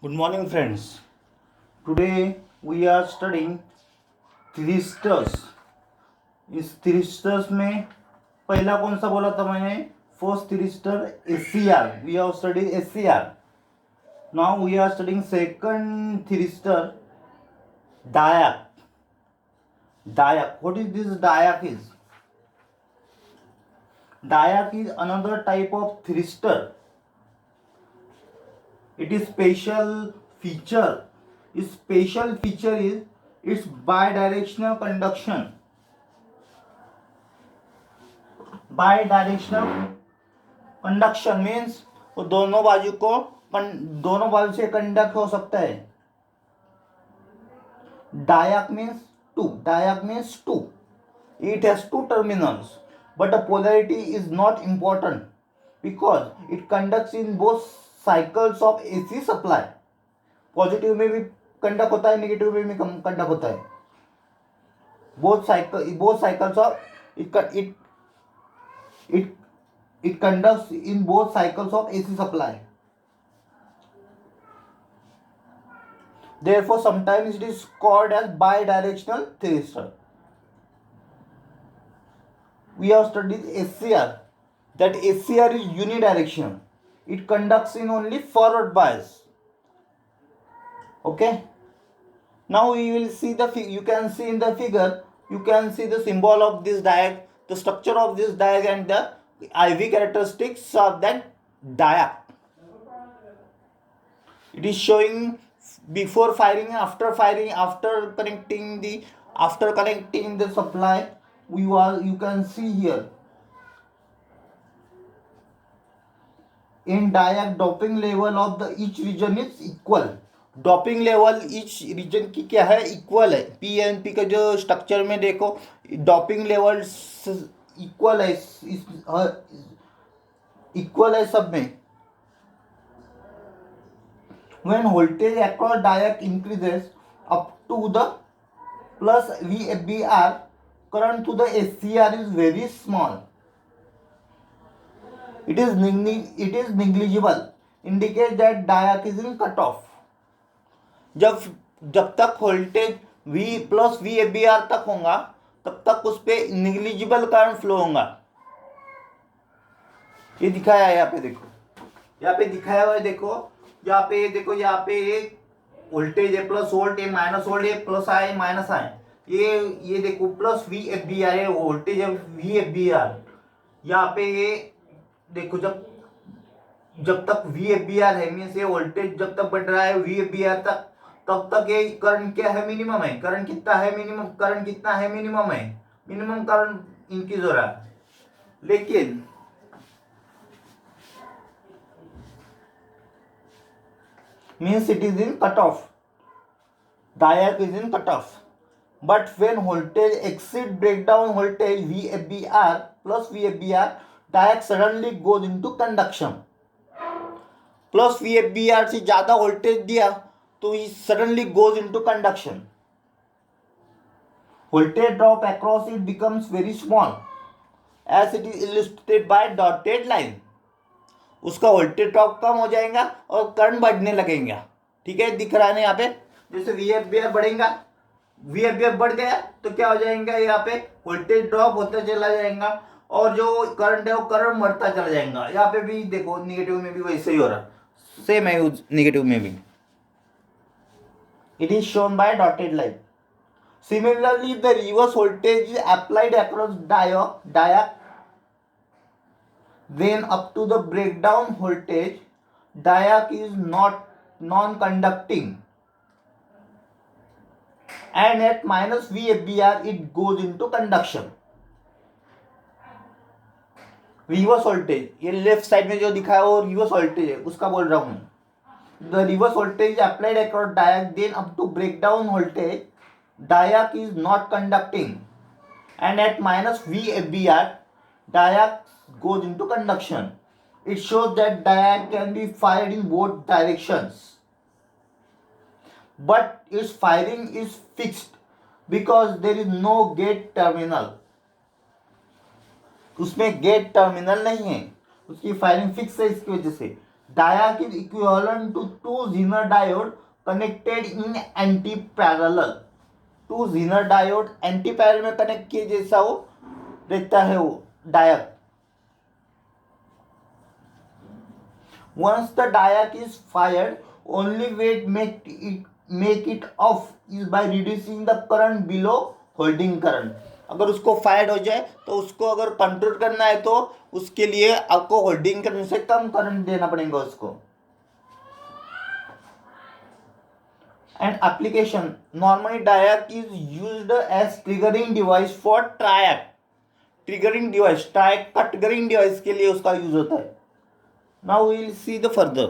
Good morning, friends. Today we are studying थ्रिस्टर्स. इस थ्रिस्टर्स में पहला कौन सा बोला था मैंने? First thyristor SCR. We have studied SCR. Now we are studying second thristor, Dyac. Dyac. What is this Dyac is? Dyac is another type of thristor. It is special feature. Its special feature is its bidirectional conduction. Bidirectional conduction means वो दोनों बाजू से conduct हो सकता है. Dyac means two. Dyac means two. It has two terminals, but the polarity is not important because it conducts in both cycles of AC supply. Positive में भी conduct होता है, नेगेटिव में भी कंडक्ट होता है. both cycles of it conducts in both cycles of AC supply. Therefore, sometimes it is called as bidirectional thyristor. We have studied SCR. That SCR is unidirectional. It conducts in only forward bias. Okay. Now we will see you can see in the figure, you can see the symbol of this diag, the structure of this diag and the IV characteristics of that diag. It is showing before firing, after connecting the supply. You can see here in diag doping level of the each region is equal. Doping level each reason की क्या है? Equal है. PNP का जो structure में देखो, doping level equal है, equal है सब में. when voltage across diac increases up to the plus VFBR, current to the SCR is very small. It is negligible. Indicate that diac is in cutoff. जब तक voltage V plus VFBR तक होगा तब तक उस पर निग्लिजिबल करंट फ्लो होगा. ये दिखाया है यहाँ पे, देखो यहाँ पे दिखाया हुआ है. देखो यहाँ पे एक वोल्टेज है, प्लस वोल्ट है, माइनस वोल्ट है, प्लस आई माइनस आई. ये देखो प्लस VFBR है, वोल्टेज है VFBR. यहाँ पे ये देखो जब तक VFBR है मीन्स ये वोल्टेज जब तक बढ़ रहा है VFBR तक, तब तक ये करंट क्या है? मिनिमम है. करंट कितना है? मिनिमम है. मिनिमम करंट इंक्रीज हो रहा है. लेकिन means it is in cutoff. Diac is in cutoff. But when voltage exceed breakdown voltage VFBR plus VFBR, diac suddenly goes into conduction. Plus VFBR से ज़्यादा वोल्टेज दिया तो it suddenly goes into conduction. Voltage drop across it becomes very small as it is illustrated by dotted line. उसका voltage drop कम हो जाएगा और current बढ़ने लगेगा. ठीक है, दिख रहा है ना यहाँ पे. जैसे VFBR बढ़ेगा, VFBR बढ़ गया तो क्या हो जाएगा? यहाँ पे वोल्टेज ड्रॉप होता चला जाएगा और जो करंट है वो करंट बढ़ता चला जाएगा. यहाँ पे भी देखो निगेटिव में भी वैसे ही हो रहा, सेम है निगेटिव में भी. It is shown by dotted line. Similarly the reverse voltage is applied across diac. Then up to the breakdown voltage, diac is not non-conducting, and at minus VFBR it goes into conduction. Reverse voltage, ये left side में जो दिखा है वो reverse voltage है, उसका बोल रहा हूँ. The reverse voltage applied across diac, then up to breakdown voltage, diac is not conducting, and at minus VFBR, diac goes into conduction. It shows that diac can be fired in both directions, but its firing is fixed because there is no gate terminal. उसमें gate terminal नहीं है, उसकी firing fix है. इसकी वजह से Diac is equivalent to two Zener diode connected in anti-parallel. Two Zener diode anti parallel में connect किए जैसा वो रहता है वो डायक. Once the diac is fired, only way to make it off is by reducing the current below holding current. अगर उसको fired हो जाए तो उसको अगर कंट्रोल करना है तो उसके लिए आपको होल्डिंग करंट से कम करंट देना पड़ेगा उसको. And application, normally diac is used as triggering device for triac. Triggering device, triac का triggering device के लिए उसका यूज होता है. Now we will see the further.